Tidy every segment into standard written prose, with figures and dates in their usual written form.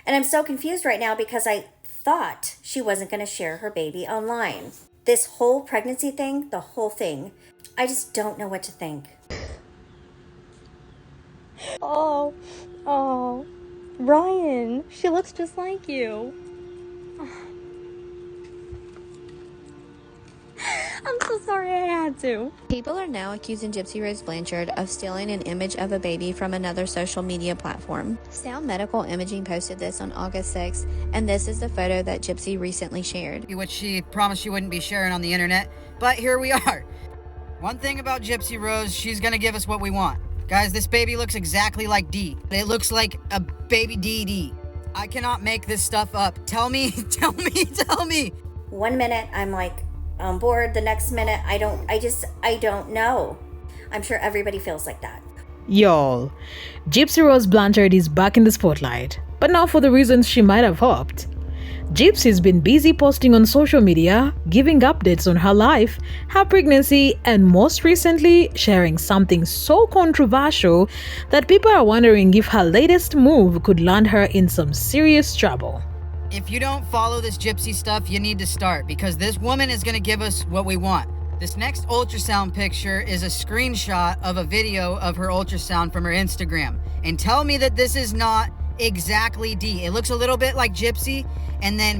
And I'm so confused right now because I thought she wasn't going to share her baby online. This whole pregnancy thing, the whole thing, I just don't know what to think. Oh, Ryan, she looks just like you. I'm so sorry I had to. People are now accusing Gypsy Rose Blanchard of stealing an image of a baby from another social media platform. Sound Medical Imaging posted this on August 6th, and this is the photo that Gypsy recently shared. Which she promised she wouldn't be sharing on the internet, but here we are. One thing about Gypsy Rose, she's gonna give us what we want. Guys, this baby looks exactly like Dee. It looks like a baby Dee. I cannot make this stuff up. Tell me. 1 minute I'm like on board, the next minute I don't know. I'm sure everybody feels like that. Y'all, Gypsy Rose Blanchard is back in the spotlight, but not for the reasons she might have hoped. Gypsy's been busy posting on social media, giving updates on her life, her pregnancy, and most recently, sharing something so controversial that people are wondering if her latest move could land her in some serious trouble. If you don't follow this Gypsy stuff, you need to start, because this woman is gonna give us what we want. This next ultrasound picture is a screenshot of a video of her ultrasound from her Instagram. And tell me that this is not exactly Dee. It looks a little bit like Gypsy,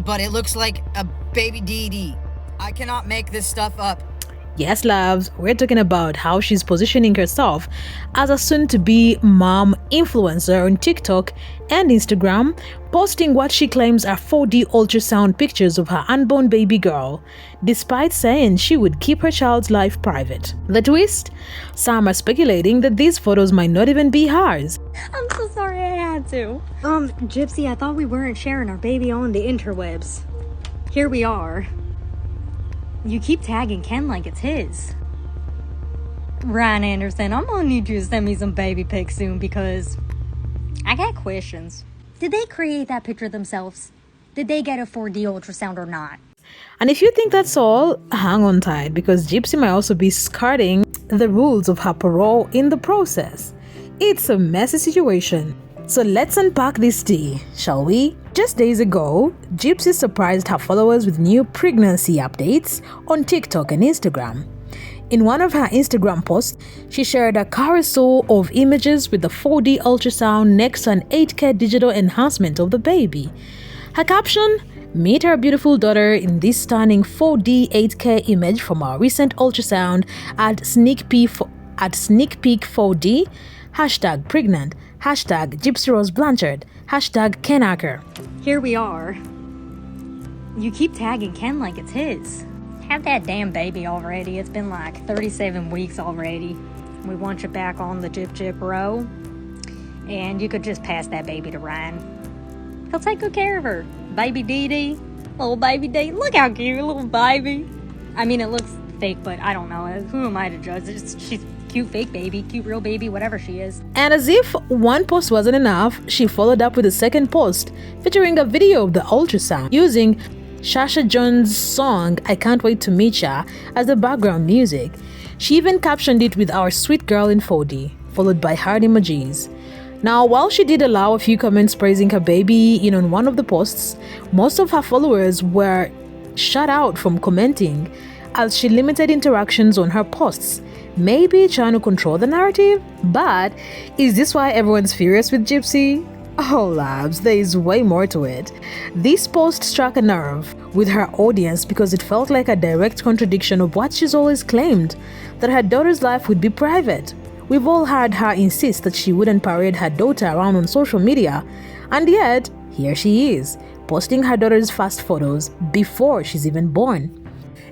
but it looks like a baby Dee. I cannot make this stuff up. Yes, loves, we're talking about how she's positioning herself as a soon-to-be mom influencer on TikTok and Instagram, posting what she claims are 4D ultrasound pictures of her unborn baby girl, despite saying she would keep her child's life private. The twist? Some are speculating that these photos might not even be hers. I'm so sorry I had to. Gypsy, I thought we weren't sharing our baby on the interwebs. Here we are. You keep tagging Ken like it's his. Ryan Anderson, I'm gonna need you to send me some baby pics soon because I got questions. Did they create that picture themselves? Did they get a 4D ultrasound or not? And if you think that's all, hang on tight, because Gypsy might also be skirting the rules of her parole in the process. It's a messy situation. So let's unpack this tea, shall we? Just days ago, Gypsy surprised her followers with new pregnancy updates on TikTok and Instagram. In one of her Instagram posts, she shared a carousel of images with the 4D ultrasound next to an 8K digital enhancement of the baby. Her caption: "Meet our beautiful daughter in this stunning 4D 8K image from our recent ultrasound at Sneak Peek 4D, #pregnant, #Gypsy Rose Blanchard, #Kenacker." Here we are. You keep tagging Ken like it's his. Have that damn baby already. It's been like 37 weeks already. We want you back on the Gyp row. And you could just pass that baby to Ryan. He'll take good care of her. Baby Dee. Little baby Dee. Look how cute, little baby. I mean, it looks fake, but I don't know. Who am I to judge? She's cute fake baby, cute real baby, whatever she is. And as if one post wasn't enough, she followed up with a second post featuring a video of the ultrasound using Shasha Jones' song "I Can't Wait to Meet Ya" as the background music. She even captioned it with "Our sweet girl in 4D," followed by heart emojis. Now, while she did allow a few comments praising her baby on one of the posts, most of her followers were shut out from commenting as she limited interactions on her posts, maybe trying to control the narrative. But is this why everyone's furious with Gypsy? Oh, labs, there is way more to it. This post struck a nerve with her audience because it felt like a direct contradiction of what she's always claimed, that her daughter's life would be private. We've all heard her insist that she wouldn't parade her daughter around on social media, and yet, here she is, posting her daughter's first photos before she's even born.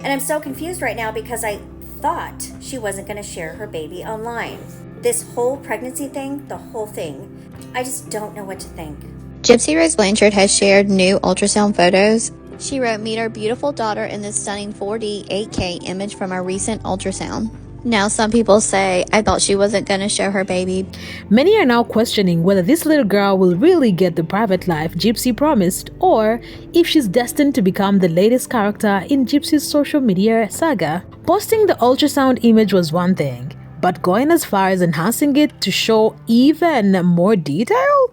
And I'm so confused right now because I thought she wasn't going to share her baby online. This whole pregnancy thing, the whole thing, I just don't know what to think. Gypsy Rose Blanchard has shared new ultrasound photos. She wrote, "Meet our beautiful daughter in this stunning 4D 8K image from our recent ultrasound." Now some people say, "I thought she wasn't going to show her baby." Many are now questioning whether this little girl will really get the private life Gypsy promised, or if she's destined to become the latest character in Gypsy's social media saga. Posting the ultrasound image was one thing, but going as far as enhancing it to show even more detail?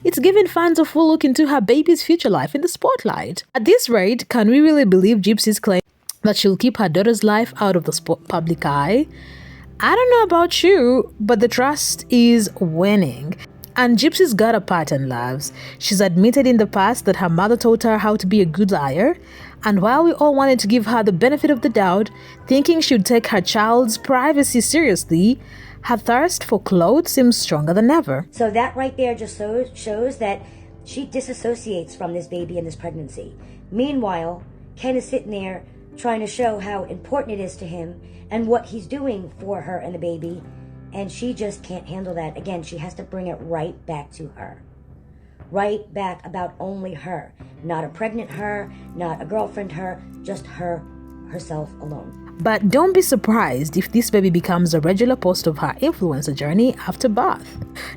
It's giving fans a full look into her baby's future life in the spotlight. At this rate, can we really believe Gypsy's claim that she'll keep her daughter's life out of the public eye? I don't know about you, but the trust is winning. And Gypsy's got a pattern, loves. She's admitted in the past that her mother taught her how to be a good liar. And while we all wanted to give her the benefit of the doubt, thinking she'd take her child's privacy seriously, her thirst for clothes seems stronger than ever. So that right there just shows that she disassociates from this baby and this pregnancy. Meanwhile, Ken is sitting there trying to show how important it is to him and what he's doing for her and the baby, and she just can't handle that. Again, she has to bring it right back to her. Right back about only her. Not a pregnant her, not a girlfriend her, just her, herself alone. But don't be surprised if this baby becomes a regular post of her influencer journey after birth.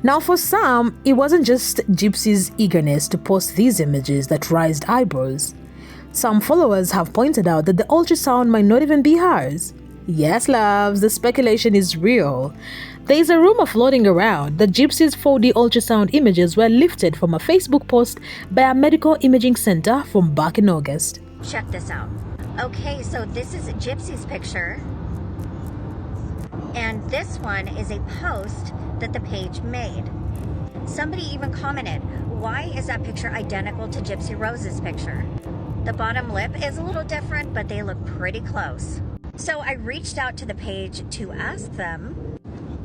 Now for some, it wasn't just Gypsy's eagerness to post these images that raised eyebrows. Some followers have pointed out that the ultrasound might not even be hers. Yes, loves, the speculation is real. There is a rumor floating around that Gypsy's 4D ultrasound images were lifted from a Facebook post by a medical imaging center from back in August. Check this out. Okay, so this is Gypsy's picture. And this one is a post that the page made. Somebody even commented, why is that picture identical to Gypsy Rose's picture? The bottom lip is a little different, but they look pretty close. So I reached out to the page to ask them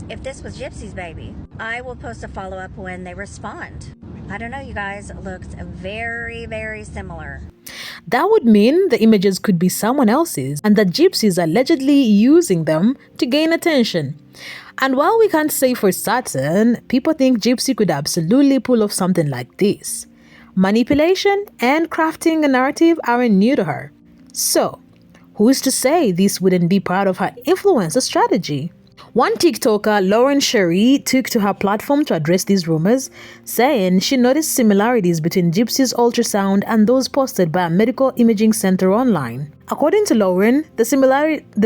if this was Gypsy's baby. I will post a follow-up when they respond. I don't know, you guys, it looks very, very similar. That would mean the images could be someone else's and that Gypsy is allegedly using them to gain attention. And while we can't say for certain, people think Gypsy could absolutely pull off something like this. Manipulation and crafting a narrative aren't new to her. So, who's to say this wouldn't be part of her influencer strategy? One TikToker, Lauren Sherry, took to her platform to address these rumors, saying she noticed similarities between Gypsy's ultrasound and those posted by a medical imaging center online. According to Lauren, the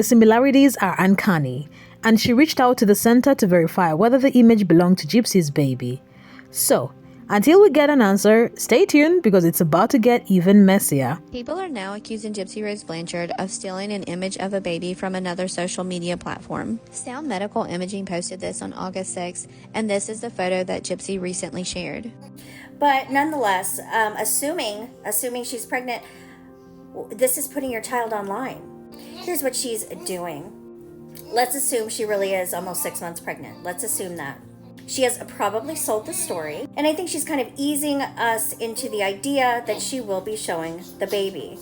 similarities are uncanny, and she reached out to the center to verify whether the image belonged to Gypsy's baby. So, until we get an answer, stay tuned because it's about to get even messier. People are now accusing Gypsy Rose Blanchard of stealing an image of a baby from another social media platform. Sound Medical Imaging posted this on August 6th, and this is the photo that Gypsy recently shared. But nonetheless, assuming she's pregnant, this is putting your child online. Here's what she's doing. Let's assume she really is almost 6 months pregnant. Let's assume that. She has probably sold the story, and I think she's kind of easing us into the idea that she will be showing the baby.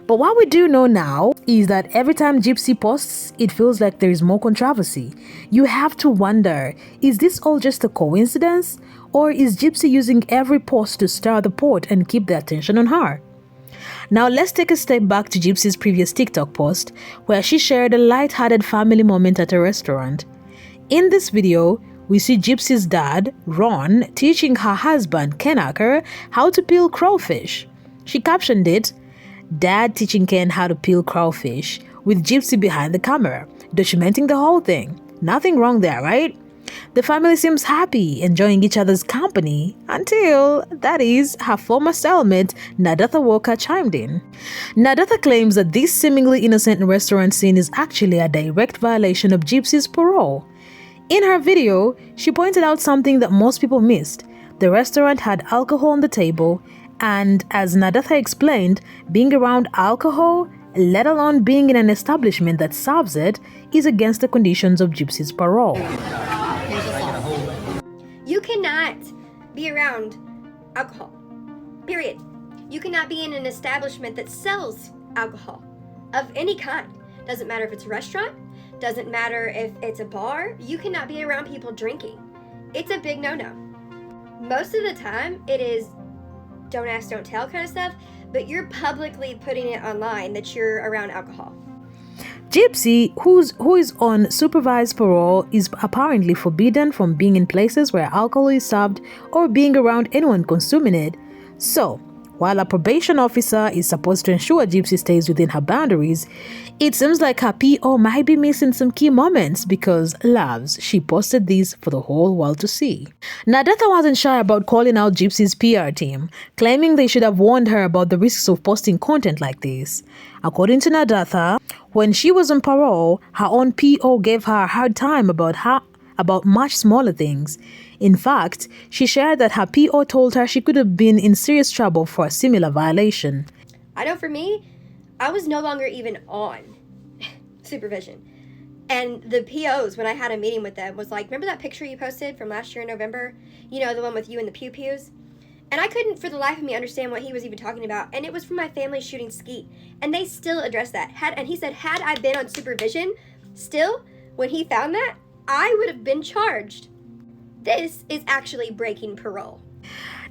But what we do know now is that every time Gypsy posts, it feels like there is more controversy. You have to wonder, is this all just a coincidence? Or is Gypsy using every post to stir the pot and keep the attention on her? Now let's take a step back to Gypsy's previous TikTok post, where she shared a light-hearted family moment at a restaurant. In this video, we see Gypsy's dad, Ron, teaching her husband, Ken Acker, how to peel crawfish. She captioned it, "Dad teaching Ken how to peel crawfish," with Gypsy behind the camera, documenting the whole thing. Nothing wrong there, right? The family seems happy, enjoying each other's company, until, that is, her former cellmate, Nadatha Walker, chimed in. Nadatha claims that this seemingly innocent restaurant scene is actually a direct violation of Gypsy's parole. In her video, she pointed out something that most people missed. The restaurant had alcohol on the table, and as Nadatha explained, being around alcohol, let alone being in an establishment that serves it, is against the conditions of Gypsy's parole. You cannot be around alcohol, period. You cannot be in an establishment that sells alcohol of any kind. Doesn't matter if it's a restaurant, doesn't matter if it's a bar, you cannot be around people drinking. It's a big no-no. Most of the time, it is don't ask, don't tell kind of stuff, but you're publicly putting it online that you're around alcohol. Gypsy, who is on supervised parole, is apparently forbidden from being in places where alcohol is served or being around anyone consuming it. So, While a probation officer is supposed to ensure Gypsy stays within her boundaries, it seems like her PO might be missing some key moments because, loves, she posted these for the whole world to see. Nadatha wasn't shy about calling out Gypsy's PR team, claiming they should have warned her about the risks of posting content like this. According to Nadatha, when she was on parole, her own PO gave her a hard time about much smaller things. In fact, she shared that her PO told her she could have been in serious trouble for a similar violation. I know for me, I was no longer even on supervision. And the POs, when I had a meeting with them, was like, remember that picture you posted from last year in November? You know, the one with you and the pew-pews? And I couldn't for the life of me understand what he was even talking about. And it was from my family shooting skeet. And they still addressed that. And he said, had I been on supervision, still, when he found that, I would have been charged. This is actually breaking parole.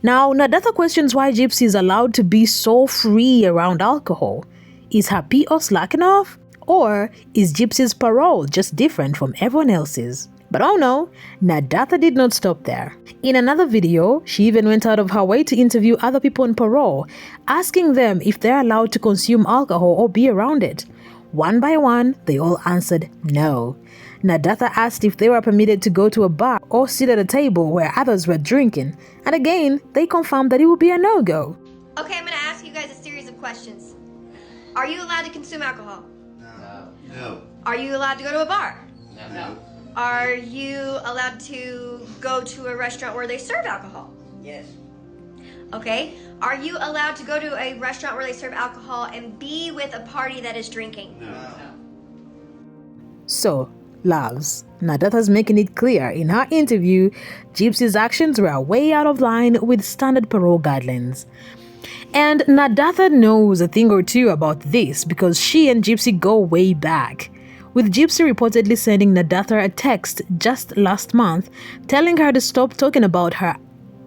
Now, Nadatha questions why Gypsy is allowed to be so free around alcohol. Is her PO slacking off? Or is Gypsy's parole just different from everyone else's? But oh no, Nadatha did not stop there. In another video, she even went out of her way to interview other people on parole, asking them if they're allowed to consume alcohol or be around it. One by one, they all answered no. Nadatha asked if they were permitted to go to a bar or sit at a table where others were drinking, and again, they confirmed that it would be a no-go. Okay, I'm going to ask you guys a series of questions. Are you allowed to consume alcohol? No. Are you allowed to go to a bar? No. Are you allowed to go to a restaurant where they serve alcohol? Yes. Okay. Are you allowed to go to a restaurant where they serve alcohol and be with a party that is drinking? No. So, loves, Nadatha's making it clear in her interview, Gypsy's actions were way out of line with standard parole guidelines. And Nadatha knows a thing or two about this because she and Gypsy go way back, with Gypsy reportedly sending Nadatha a text just last month telling her to stop talking about her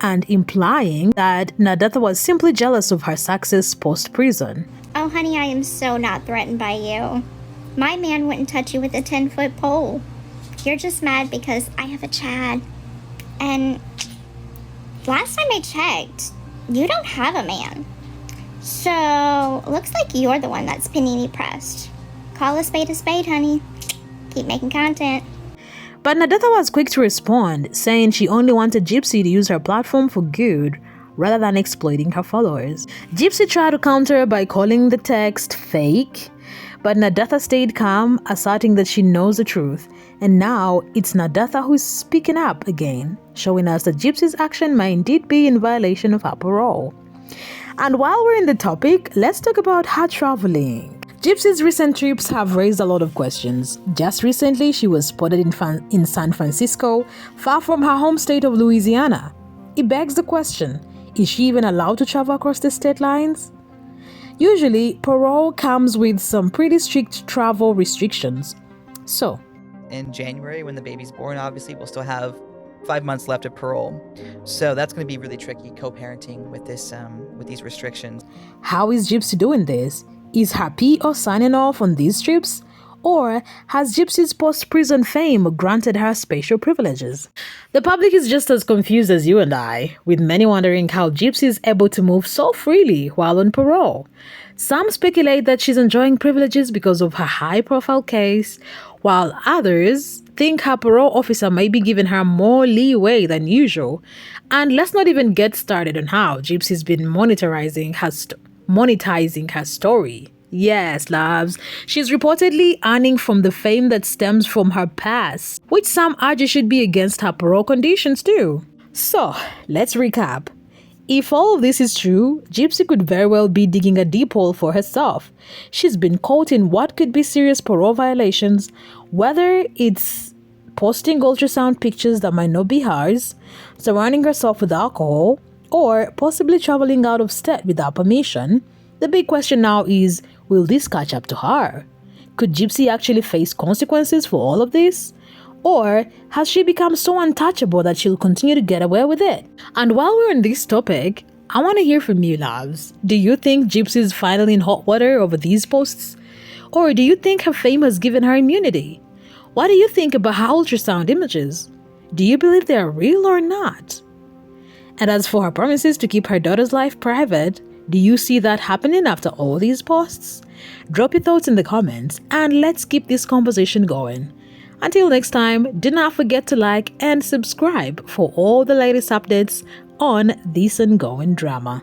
and implying that Nadatha was simply jealous of her success post-prison. Oh, honey, I am so not threatened by you. My man wouldn't touch you with a 10-foot pole. You're just mad because I have a Chad. And last time I checked, you don't have a man. So, looks like you're the one that's panini pressed. Call a spade, honey. Keep making content. But Nadatha was quick to respond, saying she only wanted Gypsy to use her platform for good rather than exploiting her followers. Gypsy tried to counter by calling the text fake, but Nadatha stayed calm, asserting that she knows the truth. And now it's Nadatha who's speaking up again, showing us that Gypsy's action might indeed be in violation of her parole. And while we're in the topic, let's talk about her traveling. Gypsy's recent trips have raised a lot of questions. Just recently, she was spotted in San Francisco, far from her home state of Louisiana. It begs the question, is she even allowed to travel across the state lines? Usually, parole comes with some pretty strict travel restrictions. So, in January, when the baby's born, obviously, we'll still have 5 months left of parole. So that's going to be really tricky co-parenting with these restrictions. How is Gypsy doing this? Is her PO signing off on these trips? Or has Gypsy's post-prison fame granted her special privileges? The public is just as confused as you and I, with many wondering how Gypsy is able to move so freely while on parole. Some speculate that she's enjoying privileges because of her high-profile case, while others think her parole officer may be giving her more leeway than usual. And let's not even get started on how Gypsy's been monetizing her story. Yes, loves, she's reportedly earning from the fame that stems from her past, which some argue should be against her parole conditions too. So, let's recap. If all of this is true, Gypsy could very well be digging a deep hole for herself. She's been caught in what could be serious parole violations, whether it's posting ultrasound pictures that might not be hers, surrounding herself with alcohol, or possibly traveling out of state without permission. The big question now is, will this catch up to her? Could Gypsy actually face consequences for all of this? Or has she become so untouchable that she'll continue to get away with it? And while we're on this topic, I want to hear from you, loves. Do you think Gypsy's finally in hot water over these posts? Or do you think her fame has given her immunity? What do you think about her ultrasound images? Do you believe they are real or not? And as for her promises to keep her daughter's life private, Do you see that happening after all these posts? Drop your thoughts in the comments and let's keep this conversation going. Until next time, do not forget to like and subscribe for all the latest updates on this ongoing drama.